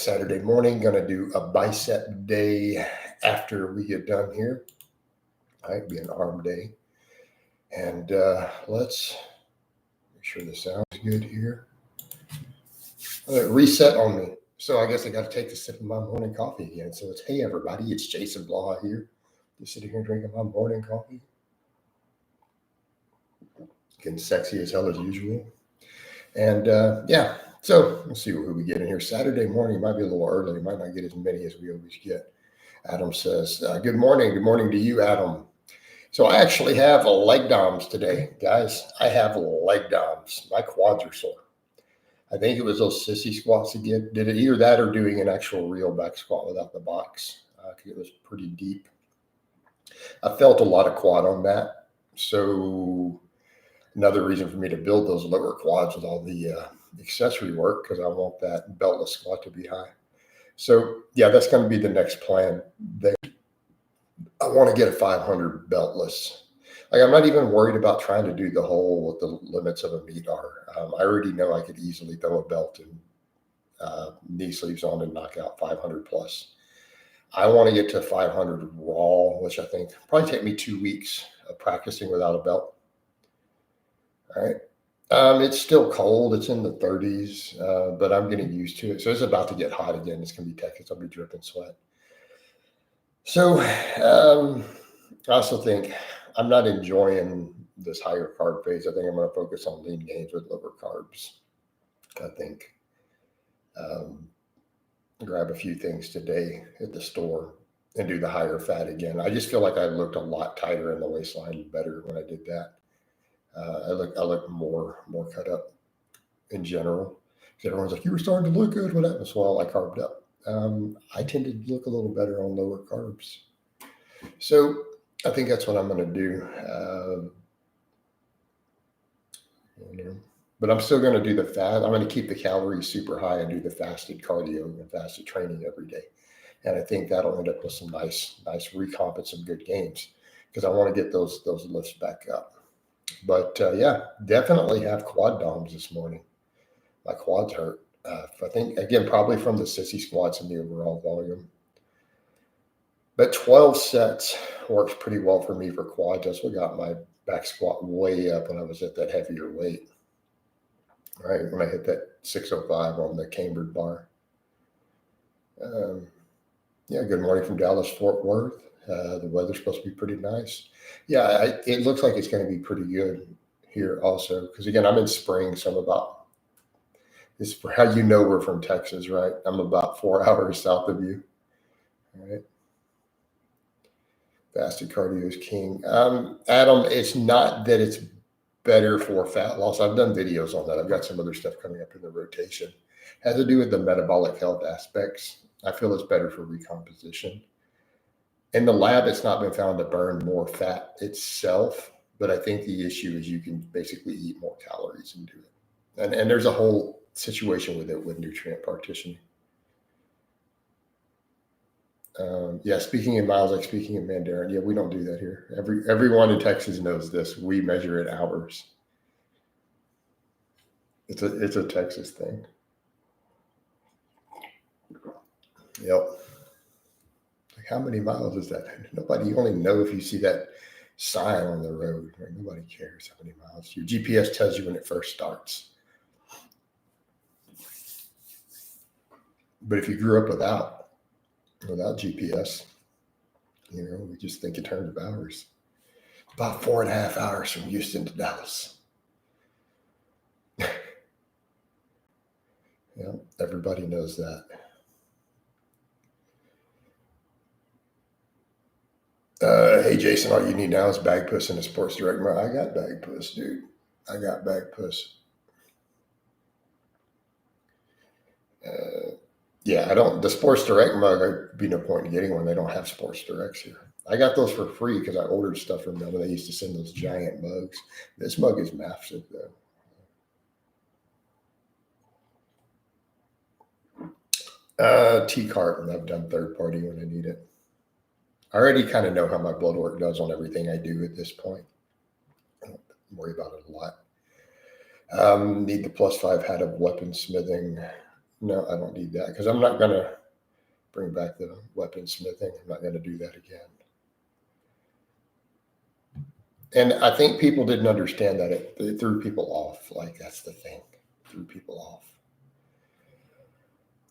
Saturday morning. Going to do a bicep day after we get done here. Might be an arm day. And let's make sure the sound is good here. Reset on me. So I guess I got to take a sip of my morning coffee again. So it's, hey, everybody, it's Jason Blaha here. Just sitting here drinking my morning coffee. Getting sexy as hell as usual. And yeah, so let's see who we get in here. Saturday morning might be a little early. Might not get as many as we always get. Adam says, good morning. Good morning to you, Adam. So I actually have leg DOMs today, guys. I have leg DOMs. My quads are sore. I think it was those sissy squats again. Did it either that or doing an actual real back squat without the box? Because it was pretty deep. I felt a lot of quad on that. So another reason for me to build those lower quads with all the accessory work, because I want that beltless squat to be high. So yeah, that's going to be the next plan. I want to get a 500 beltless. Like, I'm not even worried about trying to do the whole what the limits of a meet are. I already know I could easily throw a belt and knee sleeves on and knock out 500 plus. I want to get to 500 raw, which I think probably take me 2 weeks of practicing without a belt. All right. It's still cold. It's in the 30s, but I'm getting used to it. So it's about to get hot again. It's going to be Texas. I'll be dripping sweat. So I also think I'm not enjoying this higher carb phase. I think I'm going to focus on lean gains with lower carbs. I think grab a few things today at the store and do the higher fat again. I just feel like I looked a lot tighter in the waistline, better when I did that. I look more cut up in general. Everyone's like, you were starting to look good. What happened? Well, I carved up. I tend to look a little better on lower carbs. So I think that's what I'm going to do. But I'm still going to do the fast. I'm going to keep the calories super high and do the fasted cardio and fasted training every day. And I think that'll end up with some nice recomp and some good gains, because I want to get those lifts back up. But yeah, definitely have quad DOMs this morning. My quads hurt. I think, again, probably from the sissy squats and the overall volume. But 12 sets works pretty well for me for quads. That's what got my back squat way up when I was at that heavier weight. All right, when I hit that 605 on the cambered bar. Yeah, good morning from Dallas, Fort Worth. The weather's supposed to be pretty nice. Yeah, it looks like it's going to be pretty good here also. Because, again, I'm in spring, so I'm about, this is for how you know we're from Texas, right? I'm about 4 hours south of you. All right. Fasted cardio is king. Adam, it's not that it's better for fat loss. I've done videos on that. I've got some other stuff coming up in the rotation. It has to do with the metabolic health aspects. I feel it's better for recomposition. In the lab, it's not been found to burn more fat itself, but I think the issue is you can basically eat more calories and do it. And there's a whole situation with it with nutrient partitioning. Yeah, speaking in miles, like speaking in Mandarin. Yeah, we don't do that here. Everyone in Texas knows this. We measure it hours. It's a Texas thing. Yep. Like, how many miles is that? Nobody, you only know if you see that sign on the road. Right? Nobody cares how many miles. Your GPS tells you when it first starts. But if you grew up without GPS, we just think in terms of hours. About 4.5 hours from Houston to Dallas. Yeah, everybody knows that. Hey, Jason, all you need now is bag puss and a Sports Direct mug. I got bag puss, dude. I got bag puss. Yeah, the Sports Direct mug, there'd be no point in getting one. They don't have Sports Directs here. I got those for free because I ordered stuff from them, and they used to send those giant mugs. This mug is massive, though. T-Cart, and I've done third party when I need it. I already kind of know how my blood work does on everything I do at this point. I don't worry about it a lot. Need the +5 hat of weaponsmithing. No, I don't need that because I'm not going to bring back the weaponsmithing. I'm not going to do that again. And I think people didn't understand that. It threw people off. Like, that's the thing. It threw people off.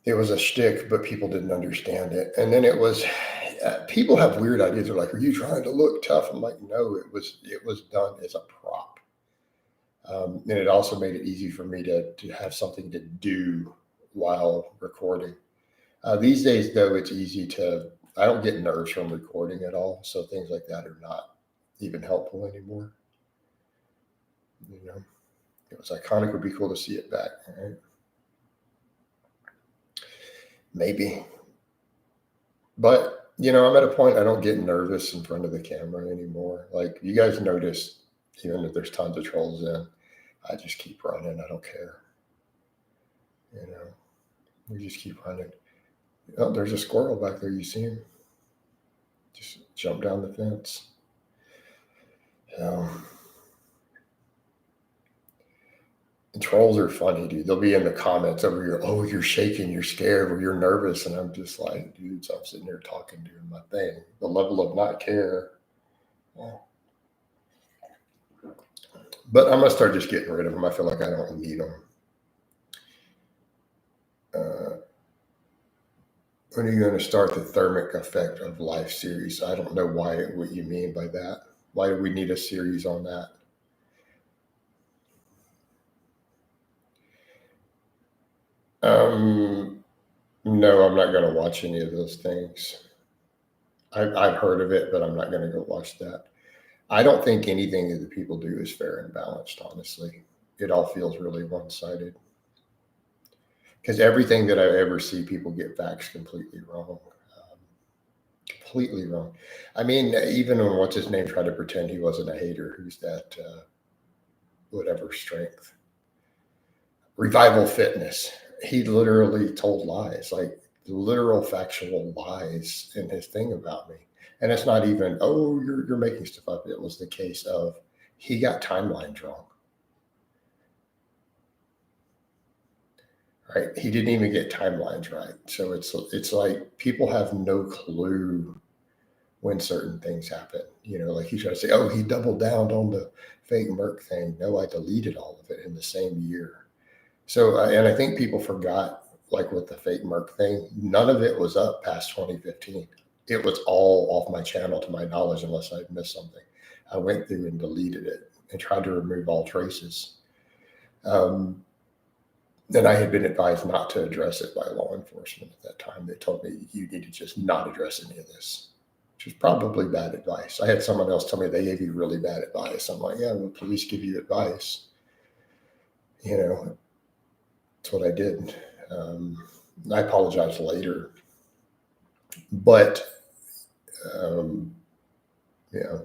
It was a shtick, but people didn't understand it. And then it was, people have weird ideas. They're like, "Are you trying to look tough?" I'm like, no, it was done as a prop. And it also made it easy for me to have something to do while recording. These days, though, it's easy I don't get nerves from recording at all. So things like that are not even helpful anymore. You know, it was iconic. It would be cool to see it back. All right. Maybe. But, I'm at a point I don't get nervous in front of the camera anymore. Like, you guys notice, even if there's tons of trolls in, I just keep running. I don't care. We just keep running. Oh, there's a squirrel back there. You see him? Just jump down the fence. And trolls are funny, dude. They'll be in the comments over here. "Oh, you're shaking, you're scared, or you're nervous." And I'm just like, dude, so I'm sitting here talking, doing my thing. The level of not care. Yeah. But I'm going to start just getting rid of them. I feel like I don't need them. When are you going to start the thermic effect of life series? I don't know what you mean by that. Why do we need a series on that? No, I'm not going to watch any of those things. I've heard of it, but I'm not going to go watch that. I don't think anything that the people do is fair and balanced, honestly. It all feels really one-sided. Because everything that I ever see, people get facts completely wrong. Completely wrong. I mean, even when what's his name tried to pretend he wasn't a hater, who's that, whatever strength, Revival Fitness. He literally told lies, like literal factual lies in his thing about me. And it's not even, "Oh, you're making stuff up." It was the case of he got timelines wrong. Right? He didn't even get timelines right. So it's like people have no clue when certain things happen. Like he tried to say, "Oh, he doubled down on the fake Merck thing." No, I deleted all of it in the same year. So, and I think people forgot, like with the fake Merck thing, none of it was up past 2015. It was all off my channel, to my knowledge, unless I missed something. I went through and deleted it and tried to remove all traces. And I had been advised not to address it by law enforcement at that time. They told me, "You need to just not address any of this," which was probably bad advice. I had someone else tell me they gave you really bad advice. I'm like, "Yeah, well, police give you advice." That's what I did. I apologized later, but yeah.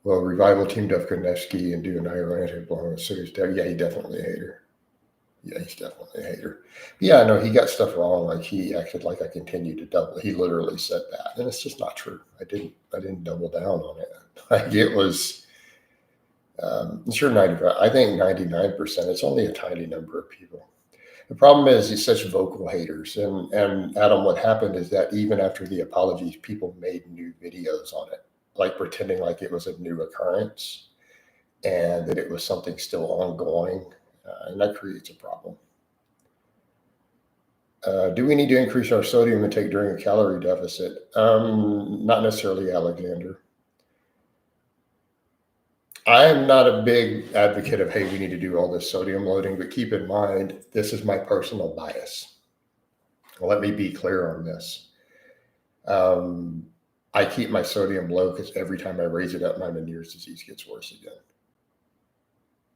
Well, Revival teamed up Konevsky and do an Iran blowing a serious dead. Yeah, he definitely a hater. Yeah, he's definitely a hater. Yeah, no, he got stuff wrong. Like he acted like I continued to double. He literally said that, and it's just not true. I didn't double down on it. Like it was. Sure, 95. I think 99%. It's only a tiny number of people. The problem is he's such vocal haters. And Adam, what happened is that even after the apologies, people made new videos on it, like pretending like it was a new occurrence and that it was something still ongoing. And that creates a problem. Do we need to increase our sodium intake during a calorie deficit? Not necessarily, Alexander. I am not a big advocate of, "Hey, we need to do all this sodium loading," but keep in mind, this is my personal bias. Let me be clear on this. I keep my sodium low because every time I raise it up, my Meniere's disease gets worse again,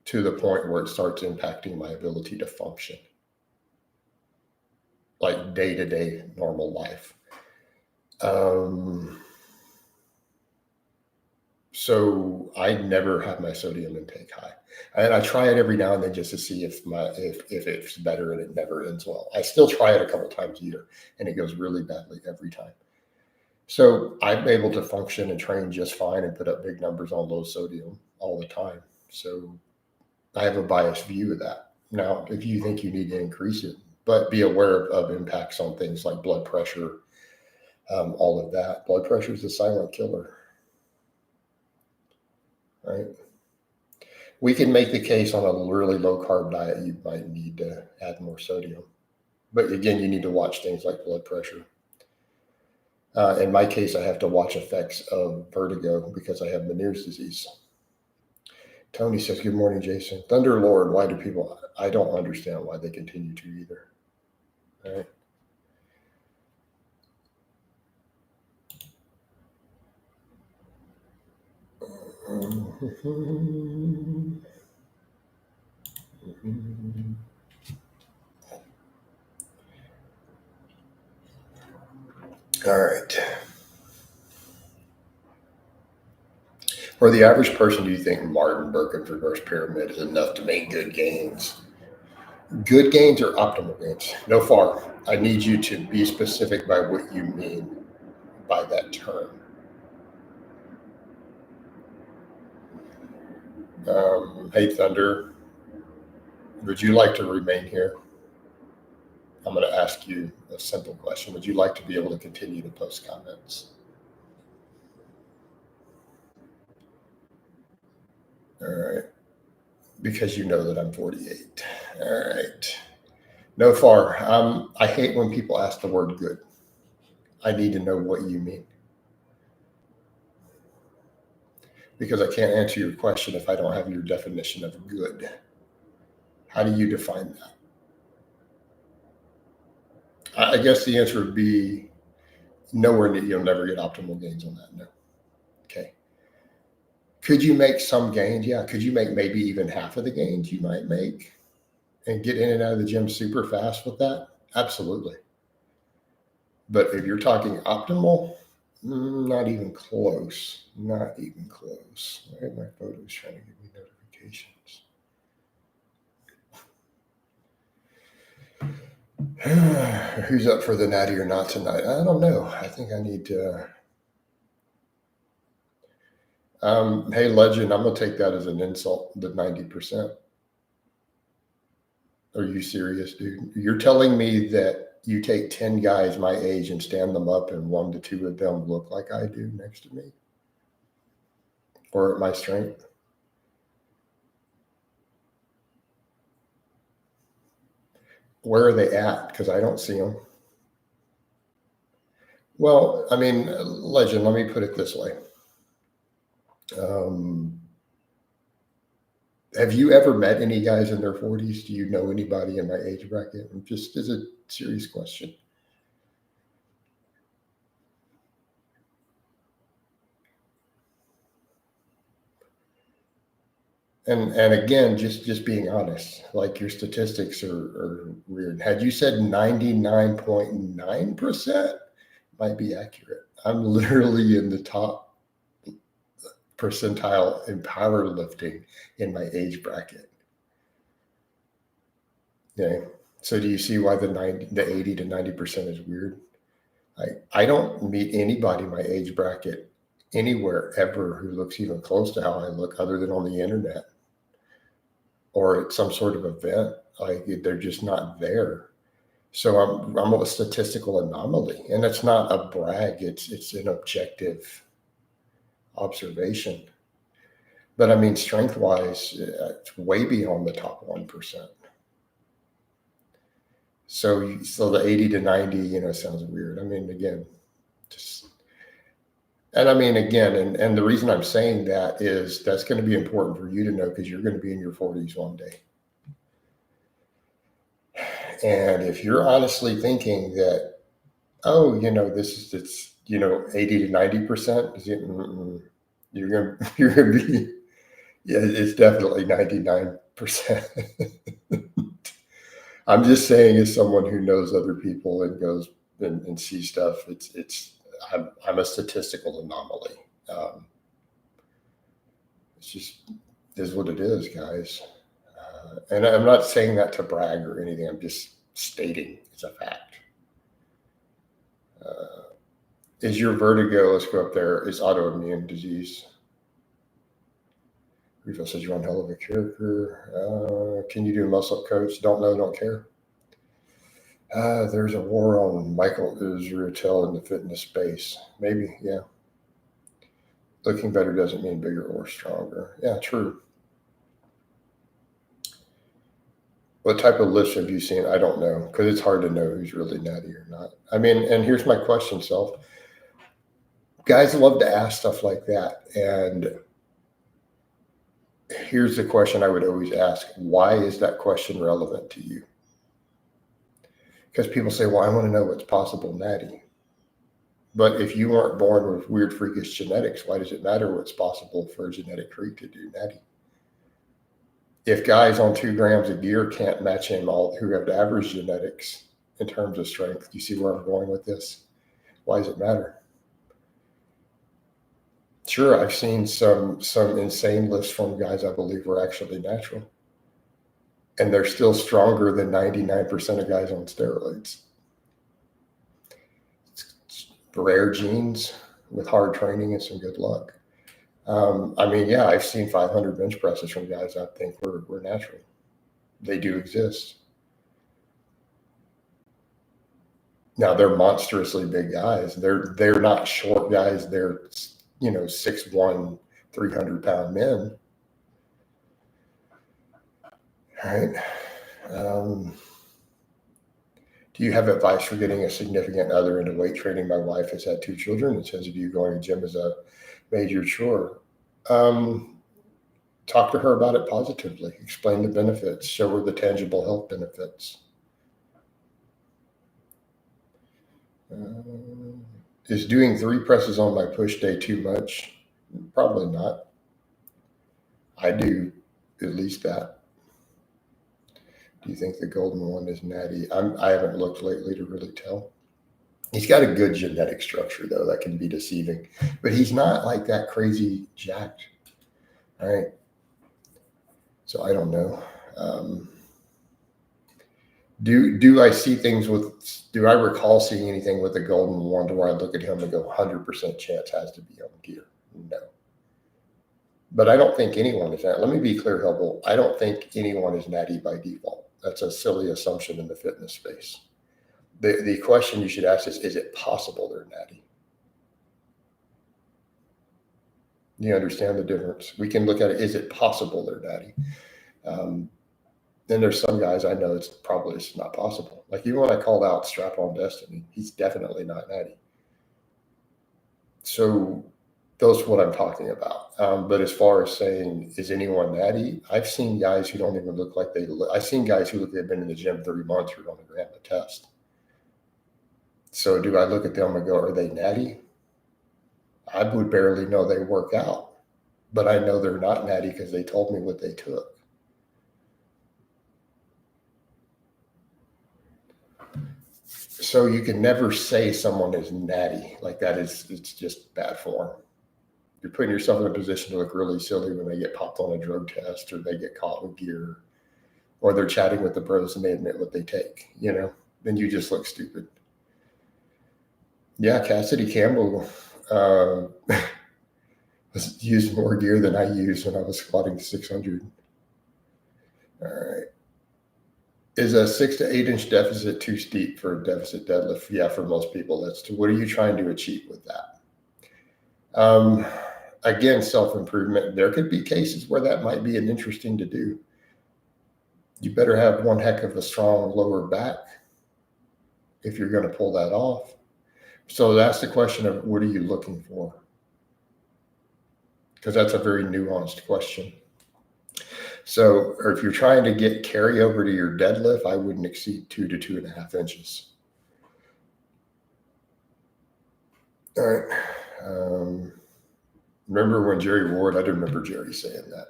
to the point where it starts impacting my ability to function, like day-to-day normal life. So I never have my sodium intake high, and I try it every now and then just to see if it's better, and it never ends well. I still try it a couple times a year, and it goes really badly every time. So I'm able to function and train just fine and put up big numbers on low sodium all the time. So I have a biased view of that. Now, if you think you need to increase it, but be aware of impacts on things like blood pressure, all of that. Blood pressure is a silent killer, right? We can make the case on a really low carb diet, you might need to add more sodium. But again, you need to watch things like blood pressure. In my case, I have to watch effects of vertigo because I have Meniere's disease. Tony says, good morning, Jason. Thunder Lord, why do people, I don't understand why they continue to either. All right. All right. For the average person, do you think Martin-Berkham's reverse pyramid is enough to make good gains? Good gains or optimal gains? No far. I need you to be specific by what you mean by that term. Hey, Thunder, would you like to remain here? I'm going to ask you a simple question. Would you like to be able to continue to post comments? All right. Because you know that I'm 48. All right. No far. I hate when people ask the word good. I need to know what you mean. Because I can't answer your question if I don't have your definition of good. How do you define that? I guess the answer would be nowhere near, you'll never get optimal gains on that. No. Okay. Could you make some gains? Yeah. Could you make maybe even half of the gains you might make and get in and out of the gym super fast with that? Absolutely. But if you're talking optimal, not even close. Not even close. Why are my photos trying to give me notifications? Who's up for the natty or not tonight? I don't know. I think I need to. Hey, Legend, I'm going to take that as an insult, the 90%. Are you serious, dude? You're telling me that you take 10 guys my age and stand them up and 1 to 2 of them look like I do next to me? Or at my strength? Where are they at? Because I don't see them. Well, I mean, Legend, let me put it this way. Have you ever met any guys in their 40s? Do you know anybody in my age bracket? Just as a serious question. And again, just being honest, like your statistics are weird. Had you said 99.9%, might be accurate. I'm literally in the top percentile in powerlifting in my age bracket. Okay. So do you see why the 80 to 90% is weird? I don't meet anybody my age bracket anywhere ever who looks even close to how I look other than on the internet or at some sort of event. Like they're just not there. So I'm a statistical anomaly, and it's not a brag. It's an objective observation. But I mean, strength wise, it's way beyond the top 1%. So the 80 to 90, sounds weird. I mean, again, and I mean, again, and the reason I'm saying that is that's going to be important for you to know because you're going to be in your 40s one day. And if you're honestly thinking that, oh, it's 80 to 90%, you're going to be, yeah, it's definitely 99%. I'm just saying, as someone who knows other people and goes and sees stuff, I'm a statistical anomaly. It's just is what it is, guys. And I'm not saying that to brag or anything. I'm just stating it's a fact. Is your vertigo, let's go up there, is autoimmune disease? Rico says you're one hell of a character. Can you do a muscle-up coach? Don't know, don't care. There's a war on Michael Israel in the fitness space. Maybe, yeah. Looking better doesn't mean bigger or stronger. Yeah, true. What type of lifts have you seen? I don't know, because it's hard to know who's really natty or not. I mean, and here's my question, Self. Guys love to ask stuff like that. And here's the question I would always ask. Why is that question relevant to you? Because people say, well, I want to know what's possible natty. But if you weren't born with weird, freakish genetics, why does it matter what's possible for a genetic freak to do natty? If guys on 2 grams of gear can't match him all who have average genetics in terms of strength, do you see where I'm going with this? Why does it matter? Sure, I've seen some insane lifts from guys I believe were actually natural. And they're still stronger than 99% of guys on steroids. It's rare genes with hard training and some good luck. I mean, yeah, I've seen 500 bench presses from guys I think were natural. They do exist. Now they're monstrously big guys. They're not short guys. They're 6'1", 300-pound men. All right. Do you have advice for getting a significant other into weight training? My wife has had 2 children and says view going to gym as a major chore. Talk to her about it positively. Explain the benefits. Show her the tangible health benefits. Is doing 3 presses on my push day too much? Probably not. I do at least that. Do you think the golden one is natty? I haven't looked lately to really tell. He's got a good genetic structure, though. That can be deceiving. But he's not like that crazy jacked. All right. So I don't know. Do I see things do I recall seeing anything with the golden one to where I look at him and go 100% chance has to be on gear? No. But I don't think anyone is natty. Let me be clear, Hubble. I don't think anyone is natty by default. That's a silly assumption in the fitness space. The question you should ask is it possible they're natty? You understand the difference? We can look at it, is it possible they're natty? Then there's some guys I know it's not possible. Like even when I called out Strap on Destiny, he's definitely not natty. So those are what I'm talking about. But as far as saying, is anyone natty? I've seen guys who don't even look like I've seen guys who look like they've been in the gym 3 months who don't even have the test. So do I look at them and go, are they natty? I would barely know they work out, but I know they're not natty because they told me what they took. So you can never say someone is natty. Like it's just bad form. You're putting yourself in a position to look really silly when they get popped on a drug test or they get caught with gear or they're chatting with the pros and they admit what they take, then you just look stupid. Yeah, Cassidy Campbell used more gear than I used when I was squatting 600. All right. Is a 6 to 8 inch deficit too steep for a deficit deadlift? Yeah, for most people, what are you trying to achieve with that? Again, self-improvement. There could be cases where that might be an interesting to do. You better have one heck of a strong lower back if you're going to pull that off. So that's the question of what are you looking for? Because that's a very nuanced question. So, or if you're trying to get carryover to your deadlift, I wouldn't exceed 2 to 2.5 inches. All right. Remember when Jerry Ward, I do remember Jerry saying that.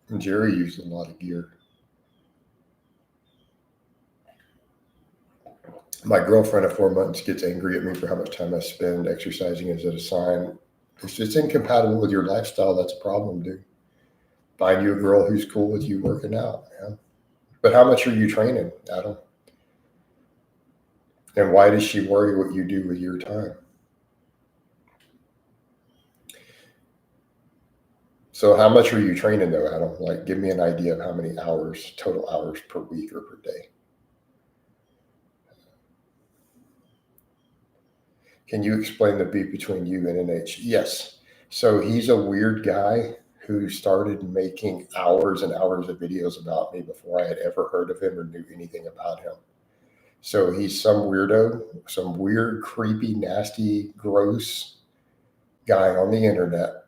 And Jerry used a lot of gear. My girlfriend of 4 months gets angry at me for how much time I spend exercising. Is it a sign? If it's incompatible with your lifestyle, that's a problem, dude. Find you a girl who's cool with you working out. Yeah. But how much are you training, Adam? And why does she worry what you do with your time? So how much are you training though, Adam? Like, give me an idea of how many hours, total hours per week or per day. Can you explain the beef between you and NH? Yes. So he's a weird guy who started making hours and hours of videos about me before I had ever heard of him or knew anything about him. So he's some weirdo, some weird, creepy, nasty, gross guy on the internet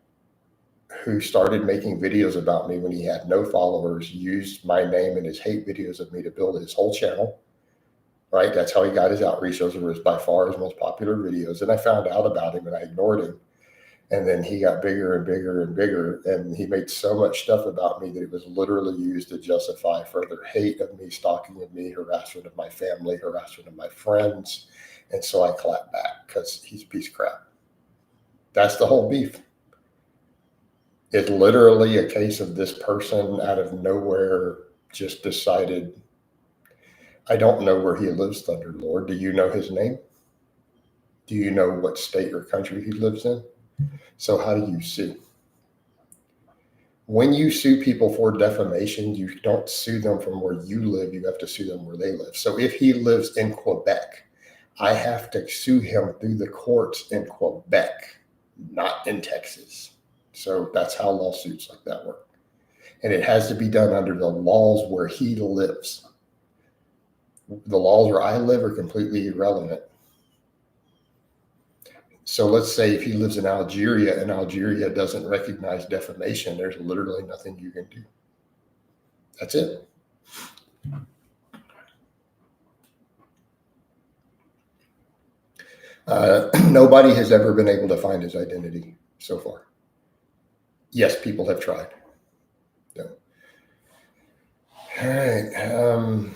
who started making videos about me when he had no followers, used my name and his hate videos of me to build his whole channel. Right? That's how he got his outreach. Those were by far his most popular videos. And I found out about him and I ignored him. And then he got bigger and bigger and bigger. And he made so much stuff about me that it was literally used to justify further hate of me, stalking of me, harassment of my family, harassment of my friends. And so I clapped back because he's a piece of crap. That's the whole beef. It's literally a case of this person out of nowhere just decided, I don't know where he lives, Thunder Lord. Do you know his name? Do you know what state or country he lives in? So how do you sue? When you sue people for defamation, you don't sue them from where you live. You have to sue them where they live. So if he lives in Quebec, I have to sue him through the courts in Quebec, not in Texas. So that's how lawsuits like that work. And it has to be done under the laws where he lives. The laws where I live are completely irrelevant. So let's say if he lives in Algeria and Algeria doesn't recognize defamation, there's literally nothing you can do. That's it. Nobody has ever been able to find his identity so far. Yes, people have tried. No. All right.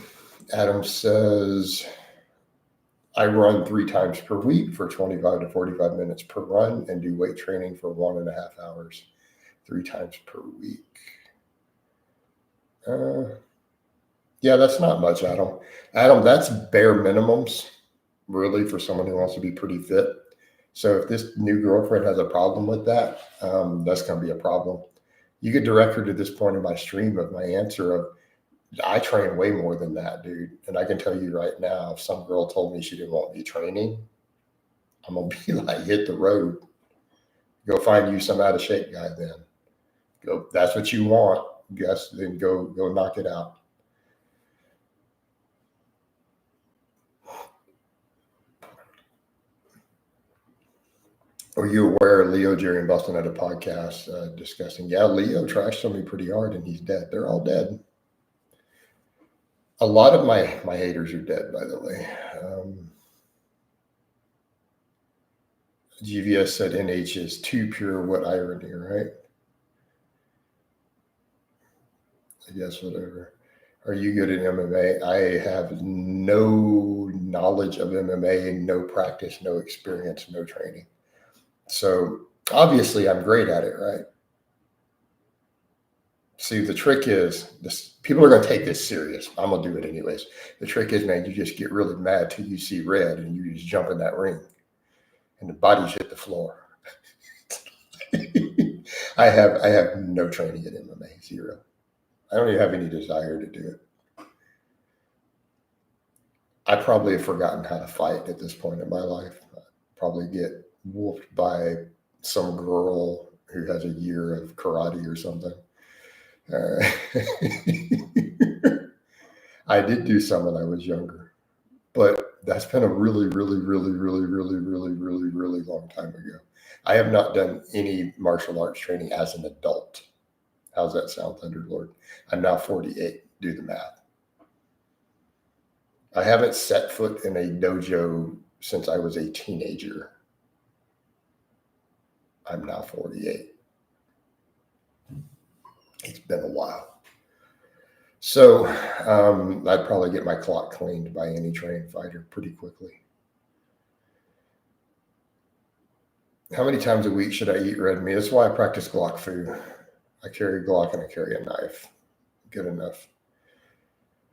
Adam says, I run 3 times per week for 25 to 45 minutes per run and do weight training for 1.5 hours, 3 times per week. Yeah, that's not much, Adam. Adam, that's bare minimums, really, for someone who wants to be pretty fit. So if this new girlfriend has a problem with that, that's going to be a problem. You could direct her to this point in my stream of my answer of, I train way more than that, dude. And I can tell you right now, if some girl told me she didn't want me training, I'm going to be like, hit the road. Go find you some out of shape guy then. Go, that's what you want. Yes, then go knock it out. Are you aware Leo, Jerry, and Boston had a podcast discussing, yeah, Leo trashed on me pretty hard and he's dead. They're all dead. A lot of my haters are dead, by the way. GVS said NH is too pure. What irony, right? I guess whatever. Are you good at MMA? I have no knowledge of MMA, no practice, no experience, no training. So obviously I'm great at it, right? See, the trick is this: people are going to take this serious. I'm going to do it anyways. The trick is, man, you just get really mad till you see red and you just jump in that ring and the bodies hit the floor. I have no training at MMA, zero. I don't even have any desire to do it. I probably have forgotten how to fight at this point in my life. I'd probably get whooped by some girl who has a year of karate or something. I did do some when I was younger, but that's been a really, really, really, really, really, really, really, really long time ago. I have not done any martial arts training as an adult. How's that sound, Thunderlord? I'm now 48. Do the math. I haven't set foot in a dojo since I was a teenager. I'm now 48. It's been a while. So I'd probably get my clock cleaned by any trained fighter pretty quickly. How many times a week should I eat red meat? That's why I practice Glock food. I carry a Glock and I carry a knife. Good enough.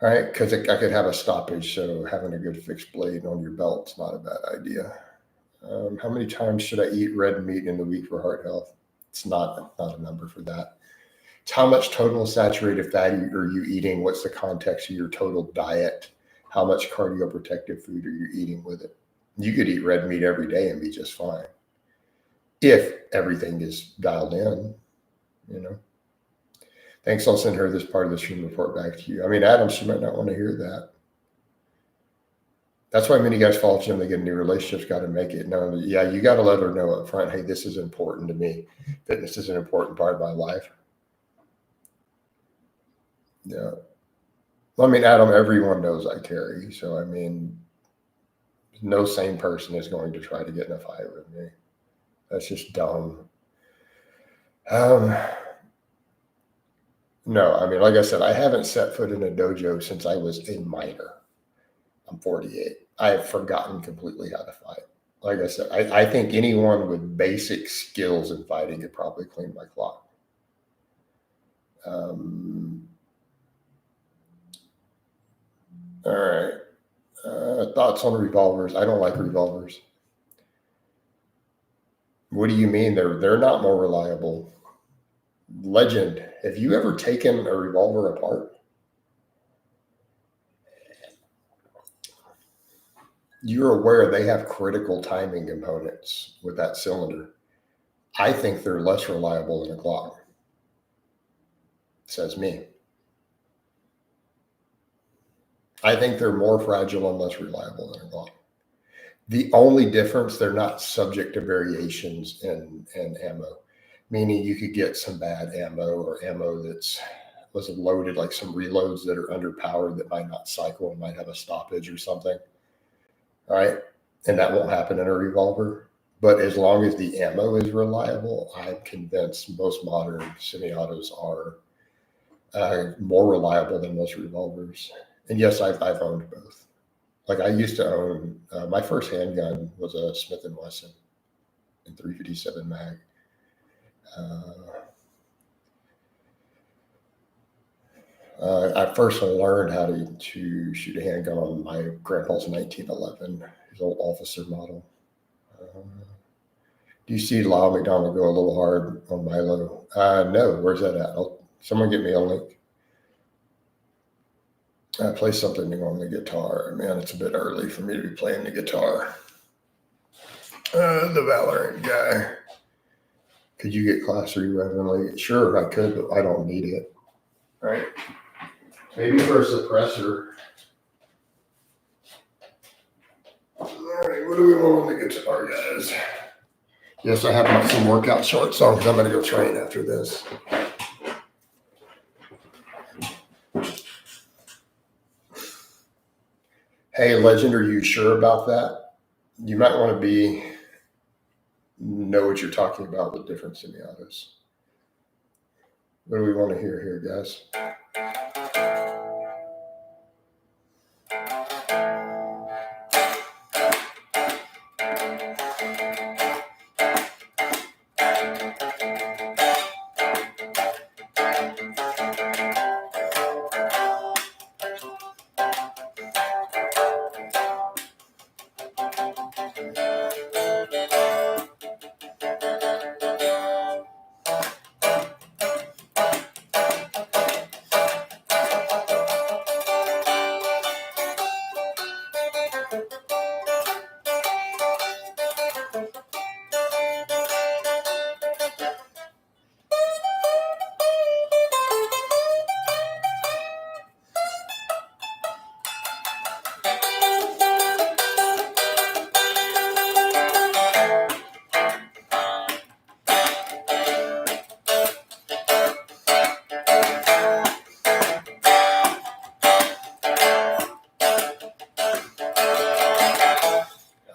All right, because I could have a stoppage, so having a good fixed blade on your belt is not a bad idea. How many times should I eat red meat in the week for heart health? It's not a number for that. It's how much total saturated fat are you eating? What's the context of your total diet? How much cardioprotective food are you eating with it? You could eat red meat every day and be just fine if everything is dialed in, you know. Thanks, I'll send her this part of the stream report back to you. I mean, Adam, she might not want to hear that. That's why many guys fall gym, they get a new relationship's got to make it known. Yeah, you got to let her know up front, hey, this is important to me. Fitness is an important part of my life. Yeah. I mean, Adam, everyone knows I carry. So, I mean, no sane person is going to try to get in a fight with me. That's just dumb. No, I mean, like I said, I haven't set foot in a dojo since I was a minor. I'm 48. I have forgotten completely how to fight. Like I said, I think anyone with basic skills in fighting could probably clean my clock. All right. Thoughts on revolvers? I don't like revolvers. What do you mean? They're not more reliable. Legend, have you ever taken a revolver apart? You're aware they have critical timing components with that cylinder. I think they're less reliable than a Glock. Says me. I think they're more fragile and less reliable than a Glock. The only difference, they're not subject to variations in ammo, meaning you could get some bad ammo or ammo that's was loaded, like some reloads that are underpowered that might not cycle and might have a stoppage or something. All right. And that won't happen in a revolver. But as long as the ammo is reliable, I'm convinced most modern semi-autos are more reliable than most revolvers. And yes, I've owned both. Like I used to own, my first handgun was a Smith & Wesson in 357 mag. I first learned how to shoot a handgun on my grandpa's 1911, his old officer model. Do you see Lyle McDonald go a little hard on Milo? No, where's that at? Someone get me a link. I play something new on the guitar. Man, it's a bit early for me to be playing the guitar. The Valorant guy. Could you get class 3 revenue? Sure, I could, but I don't need it. All right. Maybe for a suppressor. All right, what do we want on the guitar, guys? Yes, I have some workout shorts on because I'm going to go train after this. Hey, Legend, are you sure about that? You might want to know what you're talking about with different semi-autos. What do we want to hear here, guys?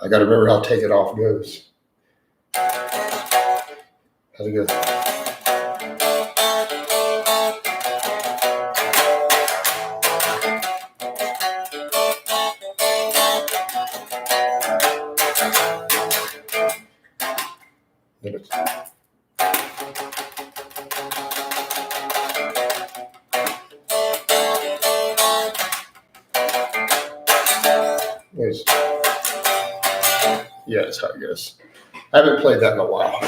I got to remember how Take It Off goes. How's it go? Yeah, that's how it goes. I haven't played that in a while.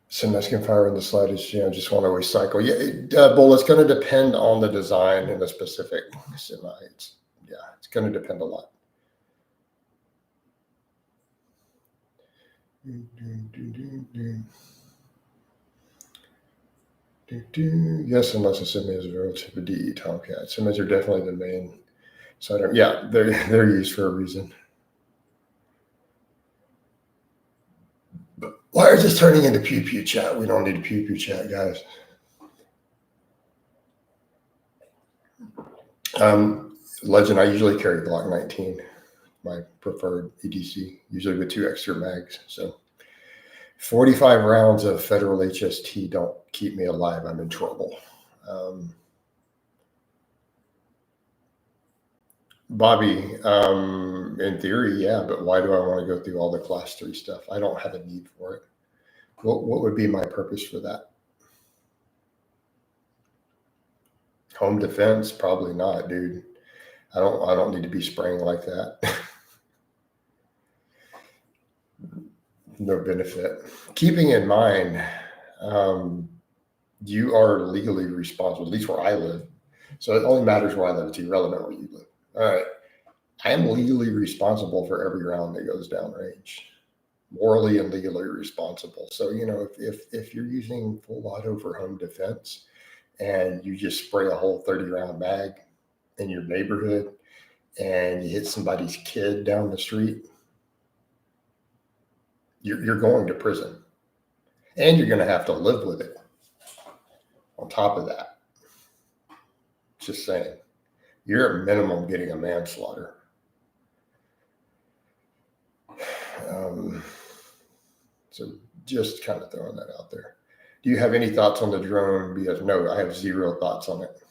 So Mexican fire in the slightest, just want to recycle. Yeah, well, it's going to depend on the design and the specific semi. It's going to depend a lot. Yes, unless a semi is a relative DE Tomcat. Semis are definitely the main. So they're used for a reason. But why is this turning into pew pew chat? We don't need a pew pew chat, guys. Legend, I usually carry Glock 19, my preferred EDC, usually with 2 extra mags. So 45 rounds of federal HST don't keep me alive. I'm in trouble. Bobby, in theory, yeah, but why do I want to go through all the class 3 stuff? I don't have a need for it. What would be my purpose for that? Home defense? Probably not, dude. I don't need to be spraying like that. No benefit. Keeping in mind, you are legally responsible, at least where I live. So it only matters where I live. It's irrelevant where you live. All right. I am legally responsible for every round that goes downrange. Morally and legally responsible. So, if you're using full auto for home defense and you just spray a whole 30-round mag in your neighborhood and you hit somebody's kid down the street, you're going to prison. And you're going to have to live with it on top of that. Just saying. You're at minimum getting a manslaughter. So just kind of throwing that out there. Do you have any thoughts on the drone? Because no, I have 0 thoughts on it.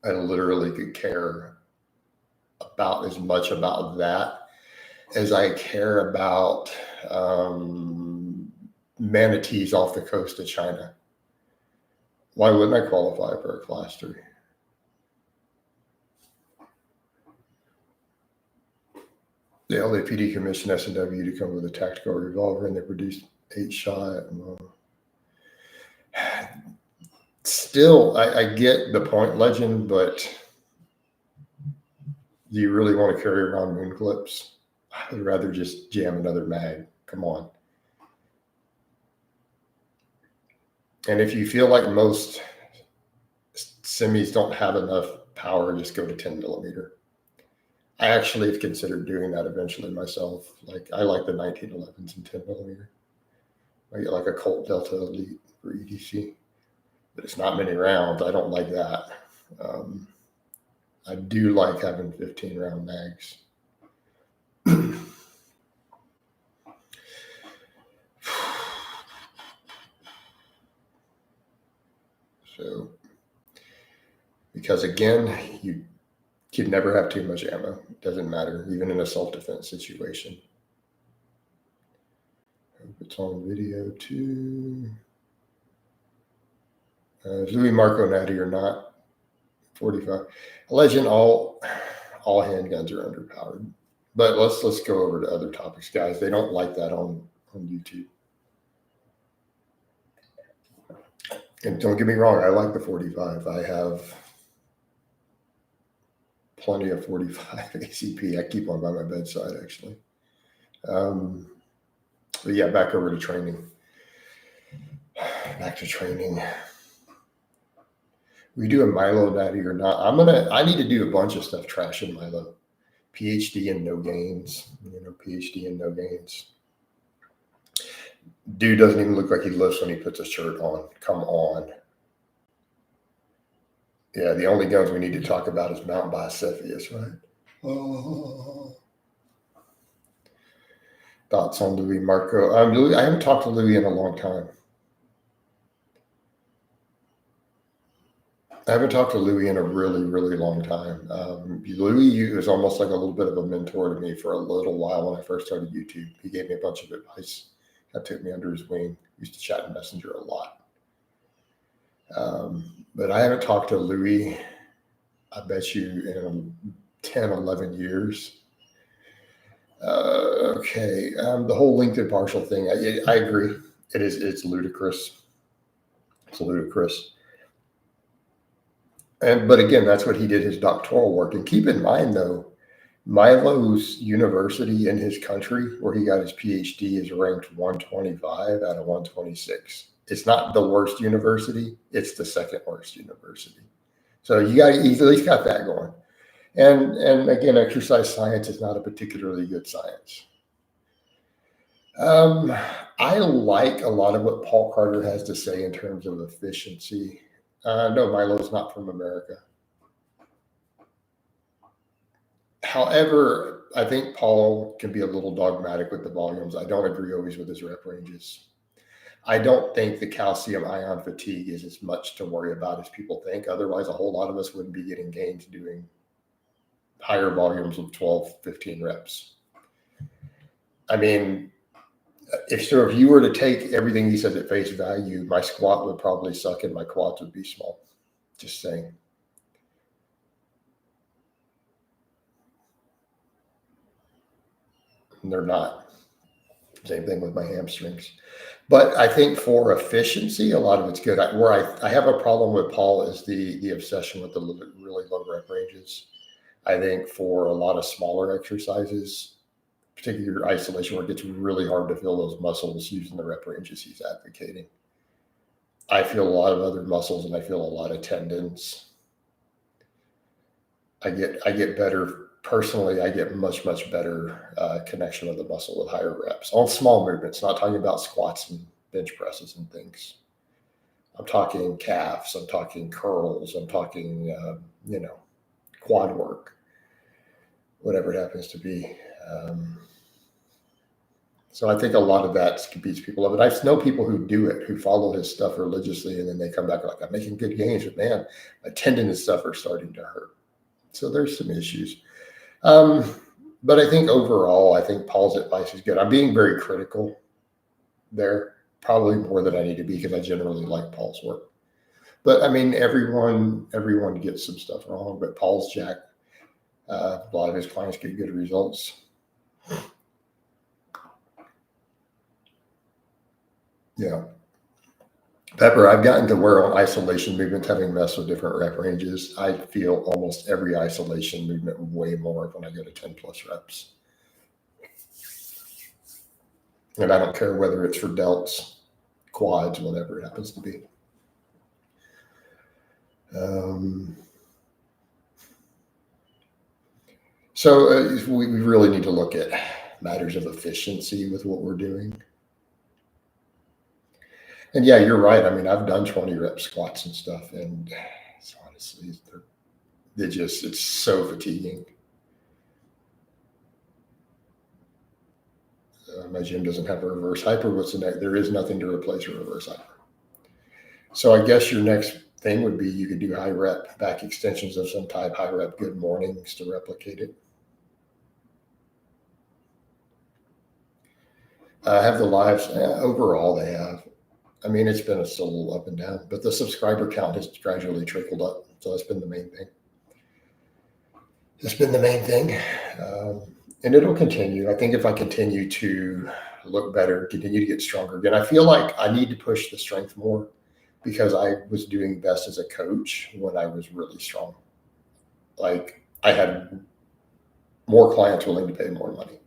I literally could care about as much about that as I care about manatees off the coast of China. Why wouldn't I qualify for a class 3? The LAPD commissioned S&W to come with a tactical revolver, and they produced 8-shot. Still, I get the point, Legend, but do you really want to carry around moon clips? I would rather just jam another mag. Come on. And if you feel like most semis don't have enough power, just go to 10 millimeter. I actually have considered doing that eventually myself. Like I like the 1911s and 10 millimeter. I get like a Colt Delta Elite for EDC, but it's not many rounds. I don't like that. I do like having 15-round mags. So, because again, you can never have too much ammo. It doesn't matter, even in a self-defense situation. Hope it's on video too. Is Louis Marco natty or not? 45. Legend, all handguns are underpowered. But let's go over to other topics, guys. They don't like that on YouTube. And don't get me wrong, I like the 45. I have plenty of 45 ACP. I keep one by my bedside, actually. But yeah, back over to training. Back to training. We do a Milo natty or not? I need to do a bunch of stuff trashing Milo. PhD and no gains. PhD and no gains. Dude doesn't even look like he lifts when he puts a shirt on. Come on. Yeah, the only guns we need to talk about is Mount Bicephalus, right? Oh. Thoughts on Louis Marco? I haven't talked to Louis in a long time. I haven't talked to Louis in a really, really long time. Louis was almost like a little bit of a mentor to me for a little while when I first started YouTube. He gave me a bunch of advice. That took me under his wing. Used to chat in Messenger a lot. But I haven't talked to Louis, I bet you, in 10, 11 years. Okay. The whole linked and partial thing, I agree. It's ludicrous. It's ludicrous. But again, that's what he did his doctoral work. And keep in mind, though, Milo's university in his country, where he got his PhD, is ranked 125 out of 126. It's not the worst university; it's the second worst university. So he's at least got that going. And again, exercise science is not a particularly good science. I like a lot of what Paul Carter has to say in terms of efficiency. No, Milo's not from America. However, I think Paul can be a little dogmatic with the volumes. I don't agree always with his rep ranges. I don't think the calcium ion fatigue is as much to worry about as people think. Otherwise, a whole lot of us wouldn't be getting gains doing higher volumes of 12, 15 reps. I mean, if you were to take everything he says at face value, my squat would probably suck and my quads would be small. Just saying. And they're not. Same thing with my hamstrings. But I think for efficiency, a lot of it's good. Where I have a problem with Paul is the obsession with the really low rep ranges. I think for a lot of smaller exercises, particularly your isolation, where it gets really hard to feel those muscles using the rep ranges he's advocating. I feel a lot of other muscles and I feel a lot of tendons. I get better personally. I get much better connection of the muscle with higher reps on small movements. Not talking about squats and bench presses and things. I'm talking calves. I'm talking curls. I'm talking quad work, whatever it happens to be. So I think a lot of that beats people up. But I know people who do it, who follow his stuff religiously, and then they come back like, I'm making good gains, but man, my tendon and stuff are starting to hurt. So there's some issues. But I think overall, I think Paul's advice is good. I'm being very critical there, probably more than I need to be because I generally like Paul's work. But I mean, everyone gets some stuff wrong, but Paul's jacked. A lot of his clients get good results. Yeah. Pepper, I've gotten to where on isolation movements, having messed with different rep ranges, I feel almost every isolation movement way more when I go to 10 plus reps. And I don't care whether it's for delts, quads, whatever it happens to be. So we really need to look at matters of efficiency with what we're doing. And yeah, you're right. I mean, I've done 20 rep squats and stuff, and honestly, it's so fatiguing. My gym doesn't have a reverse hyper. What's the next? There is nothing to replace a reverse hyper. So I guess your next thing would be you could do high rep back extensions of some type, high rep good mornings to replicate it. Have the lives overall they have. I mean, it's been still a little up and down, but the subscriber count has gradually trickled up. So that's been the main thing. And it'll continue. I think if I continue to look better, continue to get stronger again, I feel like I need to push the strength more because I was doing best as a coach when I was really strong. Like I had more clients willing to pay more money.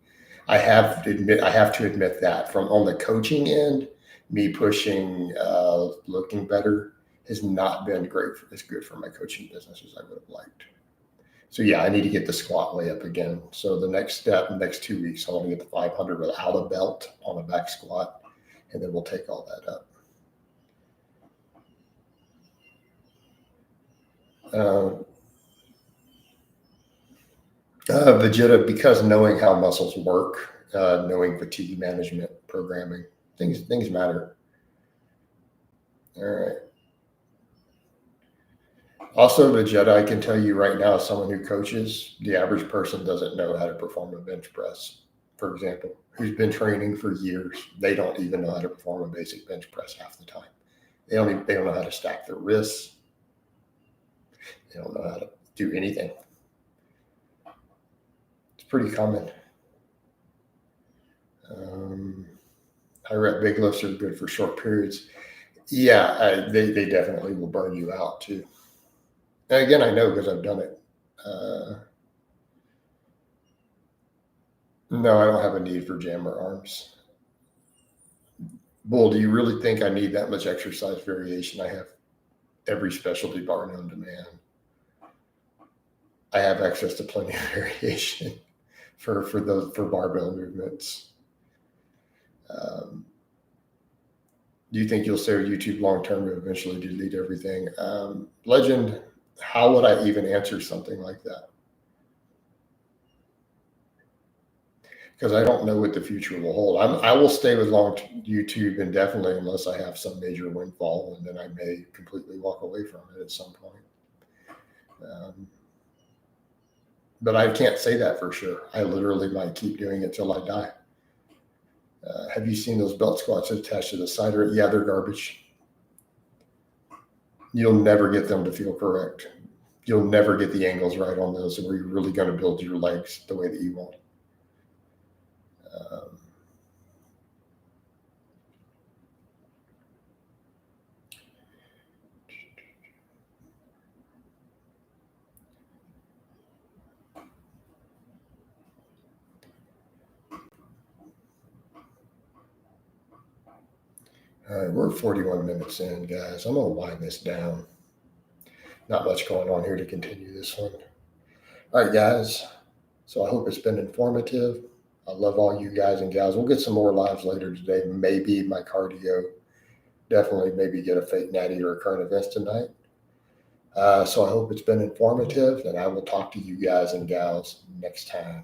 I have to admit that from on the coaching end, me pushing looking better has not been as good for my coaching business as I would have liked. So yeah, I need to get the squat way up again. So the next step, the next 2 weeks, I want to get the 500 without a belt on a back squat, and then we'll take all that up. Vegeta, because knowing how muscles work, knowing fatigue management, programming, things matter. All right. Also, Vegeta, I can tell you right now, as someone who coaches, the average person doesn't know how to perform a bench press, for example, who's been training for years. They don't even know how to perform a basic bench press half the time. They don't know how to stack their wrists. They don't know how to do anything. It's pretty common. high rep big lifts are good for short periods. Yeah, they definitely will burn you out too. And again, I know because I've done it. No, I don't have a need for jammer arms. Bull, do you really think I need that much exercise variation? I have every specialty bar known to man. I have access to plenty of variation for barbell movements. Do you think you'll stay with YouTube long term and eventually delete everything? Legend, how would I even answer something like that? Because I don't know what the future will hold. I will stay with YouTube indefinitely unless I have some major windfall, and then I may completely walk away from it at some point. But I can't say that for sure. I literally might keep doing it till I die. Have you seen those belt squats attached to the side? Yeah, they're garbage. You'll never get them to feel correct. You'll never get the angles right on those where you're really going to build your legs the way that you want. All right, we're 41 minutes in, guys. I'm going to wind this down. Not much going on here to continue this one. All right, guys. So I hope it's been informative. I love all you guys and gals. We'll get some more lives later today. Maybe my cardio. Definitely maybe get a fake natty or a current events tonight. So I hope it's been informative, and I will talk to you guys and gals next time.